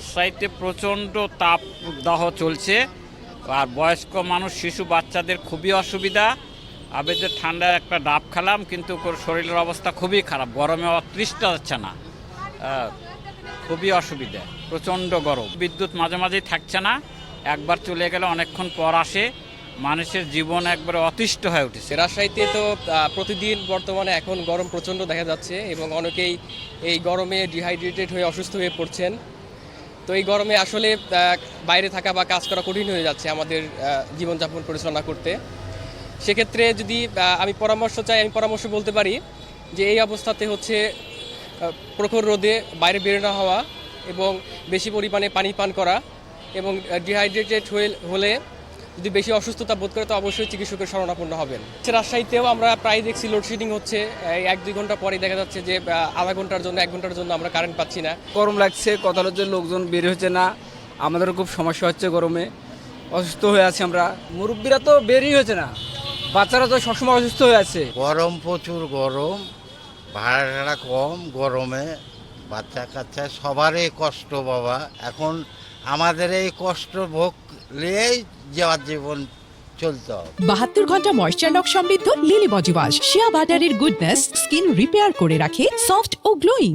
রাজশাহীতে প্রচণ্ড তাপদাহ চলছে, আর বয়স্ক মানুষ, শিশু, বাচ্চাদের খুবই অসুবিধা। আবেদের ঠান্ডায় একটা ডাব খেলাম, কিন্তু শরীরের অবস্থা খুবই খারাপ, গরমে তৃষ্ণা যাচ্ছে না, খুবই অসুবিধা, প্রচণ্ড গরম। বিদ্যুৎ মাঝে মাঝেই থাকছে না, একবার চলে গেলে অনেকক্ষণ পর আসে। মানুষের জীবন একবারে অতিষ্ঠ হয়ে উঠেছে। রাজশাহীতে তো প্রতিদিন বর্তমানে এখন গরম প্রচণ্ড দেখা যাচ্ছে এবং অনেকেই এই গরমে ডিহাইড্রেটেড হয়ে অসুস্থ হয়ে পড়ছেন। তো এই গরমে আসলে বাইরে থাকা বা কাজ করা কঠিন হয়ে যাচ্ছে আমাদের জীবনযাপন পরিচালনা করতে। সেক্ষেত্রে যদি আমি পরামর্শ বলতে পারি যে এই অবস্থাতে হচ্ছে প্রখর রোদে বাইরে বের না হওয়া এবং বেশি পরিমাণে পানি পান করা, এবং ডিহাইড্রেটেড হলে যদি বেশি অসুস্থতা বোধ করে তো অবশ্যই চিকিৎসকের শরণাপন্ন হবেন। রাজশাহীতেও আমরা প্রায় দেখছি লোডশেডিং হচ্ছে, এই 1-2 ঘন্টা পরেই দেখা যাচ্ছে যে আধা ঘন্টার জন্য 1 ঘন্টার জন্য আমরা কারেন্ট পাচ্ছি না। গরম লাগছে, কথা হচ্ছে লোকজন বের হচ্ছে না, আমাদেরও খুব সমস্যা হচ্ছে, গরমে অসুস্থ হয়ে আছি আমরা। মুরব্বীরা তো বেরই হচ্ছে না, বাচ্চারা তো সবসময় অসুস্থ হয়ে আছে। গরম, প্রচুর গরম, ভাড়া কম, গরমে বাচ্চা কাচ্চা সবারই কষ্ট বাবা। এখন আমাদের এই কষ্ট ভোগ নিয়েই যাওয়ার জীবন চলতে হবে। 72 ঘন্টা ময়েশ্চার লক সমৃদ্ধ লিলি বডি ওয়াশ, শিয়া বাটারের গুডনেস স্কিন রিপেয়ার করে রাখে সফট ও গ্লোয়িং।